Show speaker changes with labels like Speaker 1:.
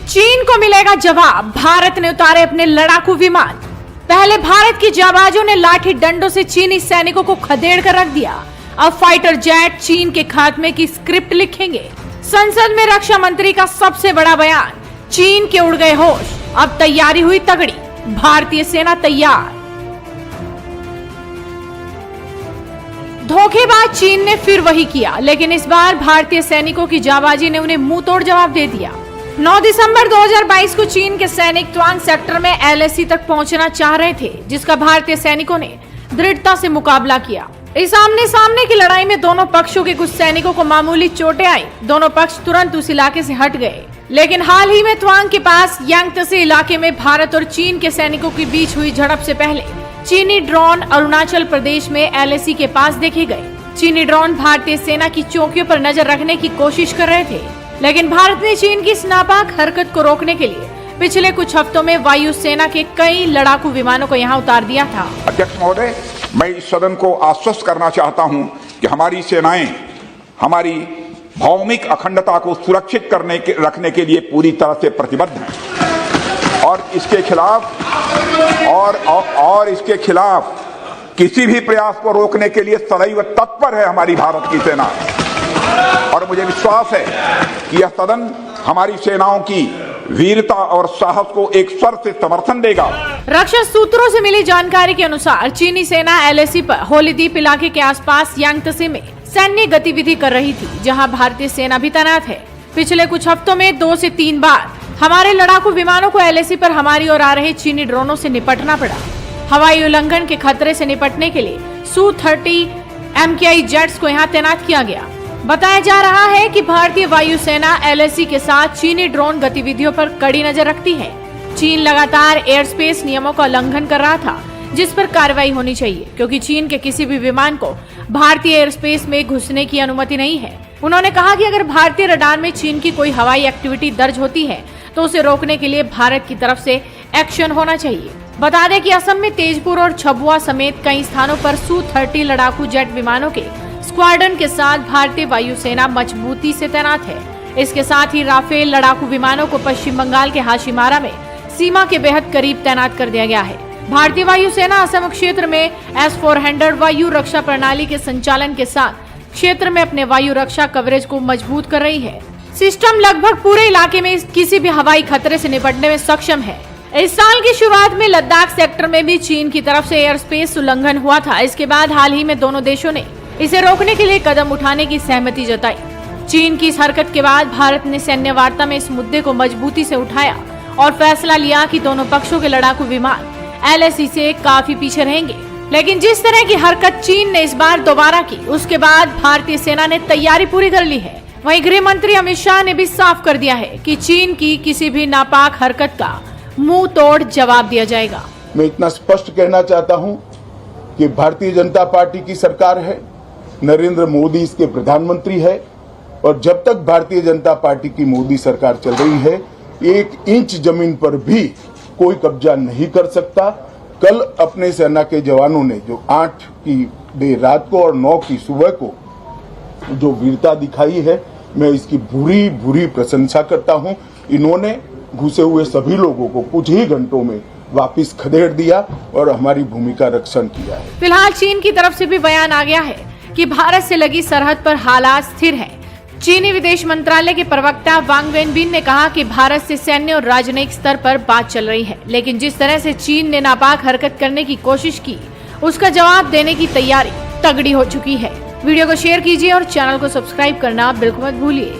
Speaker 1: चीन को मिलेगा जवाब, भारत ने उतारे अपने लड़ाकू विमान। पहले भारत की जाबाजों ने लाठी डंडों से चीनी सैनिकों को खदेड़ कर रख दिया, अब फाइटर जेट चीन के खात्मे की स्क्रिप्ट लिखेंगे। संसद में रक्षा मंत्री का सबसे बड़ा बयान, चीन के उड़ गए होश, अब तैयारी हुई तगड़ी, भारतीय सेना तैयार। धोखेबाज चीन ने फिर वही किया, लेकिन इस बार भारतीय सैनिकों की जाबाजी ने उन्हें मुंह तोड़ जवाब दे दिया। 9 दिसंबर 2022 को चीन के सैनिक त्वांग सेक्टर में LAC तक पहुंचना चाह रहे थे, जिसका भारतीय सैनिकों ने दृढ़ता से मुकाबला किया। इस आमने सामने की लड़ाई में दोनों पक्षों के कुछ सैनिकों को मामूली चोटें आई। दोनों पक्ष तुरंत उस इलाके से हट गए, लेकिन हाल ही में त्वांग के पास यांगत्से इलाके में भारत और चीन के सैनिकों के बीच हुई झड़प से पहले चीनी ड्रोन अरुणाचल प्रदेश में LAC के पास देखे गए। चीनी ड्रोन भारतीय सेना की चौकियों पर नजर रखने की कोशिश कर रहे थे, लेकिन भारत ने चीन की इस नापाक हरकत को रोकने के लिए पिछले कुछ हफ्तों में वायुसेना के कई लड़ाकू विमानों को यहां उतार दिया था।
Speaker 2: अध्यक्ष महोदय, मैं इस सदन को आश्वस्त करना चाहता हूं कि हमारी सेनाएं हमारी भौमिक अखंडता को सुरक्षित रखने के लिए पूरी तरह से प्रतिबद्ध हैं और इसके खिलाफ किसी भी प्रयास को रोकने के लिए सदैव तत्पर है हमारी भारत की सेना। और मुझे विश्वास है कि यह सदन हमारी सेनाओं की वीरता और साहस को एक स्वर से समर्थन देगा।
Speaker 1: रक्षा सूत्रों से मिली जानकारी के अनुसार चीनी सेना LAC पर होलीद्वीप इलाके के आसपास यांगत्से में सैन्य गतिविधि कर रही थी, जहां भारतीय सेना भी तैनात है। पिछले कुछ हफ्तों में 2 से 3 बार हमारे लड़ाकू विमानों को LAC पर हमारी ओर आ रहे चीनी ड्रोनों से निपटना पड़ा। हवाई उल्लंघन के खतरे से निपटने के लिए Su-30 MKI जेट्स को यहाँ तैनात किया गया। बताया जा रहा है कि भारतीय वायुसेना LAC के साथ चीनी ड्रोन गतिविधियों पर कड़ी नजर रखती है। चीन लगातार एयर स्पेस नियमों का उल्लंघन कर रहा था, जिस पर कार्रवाई होनी चाहिए, क्योंकि चीन के किसी भी विमान को भारतीय एयर स्पेस में घुसने की अनुमति नहीं है। उन्होंने कहा कि अगर भारतीय रडार में चीन की कोई हवाई एक्टिविटी दर्ज होती है तो उसे रोकने के लिए भारत की तरफ से एक्शन होना चाहिए। बता दें कि असम में तेजपुर और छबुआ समेत कई स्थानों पर Su-30 लड़ाकू जेट विमानों के स्क्वाड्रन के साथ भारतीय वायुसेना मजबूती से तैनात है। इसके साथ ही राफेल लड़ाकू विमानों को पश्चिम बंगाल के हाशिमारा में सीमा के बेहद करीब तैनात कर दिया गया है। भारतीय वायुसेना असम क्षेत्र में S-400 वायु रक्षा प्रणाली के संचालन के साथ क्षेत्र में अपने वायु रक्षा कवरेज को मजबूत कर रही है। सिस्टम लगभग पूरे इलाके में किसी भी हवाई खतरे से निपटने में सक्षम है। इस साल की शुरुआत में लद्दाख सेक्टर में भी चीन की तरफ से एयर स्पेस उल्लंघन हुआ था। इसके बाद हाल ही में दोनों देशों ने इसे रोकने के लिए कदम उठाने की सहमति जताई। चीन की इस हरकत के बाद भारत ने सैन्य वार्ता में इस मुद्दे को मजबूती से उठाया और फैसला लिया कि दोनों पक्षों के लड़ाकू विमान LAC से काफी पीछे रहेंगे। लेकिन जिस तरह की हरकत चीन ने इस बार दोबारा की, उसके बाद भारतीय सेना ने तैयारी पूरी कर ली है। वहीं गृह मंत्री अमित शाह ने भी साफ कर दिया है कि चीन की किसी भी नापाक हरकत का मुंह तोड़ जवाब दिया जाएगा।
Speaker 3: मैं इतना स्पष्ट कहना चाहता हूं कि भारतीय जनता पार्टी की सरकार है, नरेंद्र मोदी इसके प्रधानमंत्री है और जब तक भारतीय जनता पार्टी की मोदी सरकार चल रही है, 1 इंच जमीन पर भी कोई कब्जा नहीं कर सकता। कल अपने सेना के जवानों ने जो 8 की देर रात को और 9 की सुबह को जो वीरता दिखाई है, मैं इसकी भूरी प्रशंसा करता हूं। इन्होंने घुसे हुए सभी लोगों को कुछ ही घंटों में वापस खदेड़ दिया और हमारी भूमि का रक्षण किया है।
Speaker 1: फिलहाल चीन की तरफ से भी बयान आ गया है कि भारत से लगी सरहद पर हालात स्थिर हैं। चीनी विदेश मंत्रालय के प्रवक्ता वांग वेनबिन ने कहा कि भारत से सैन्य और राजनयिक स्तर पर बात चल रही है, लेकिन जिस तरह से चीन ने नापाक हरकत करने की कोशिश की, उसका जवाब देने की तैयारी तगड़ी हो चुकी है। वीडियो को शेयर कीजिए और चैनल को सब्सक्राइब करना बिल्कुल मत भूलिए।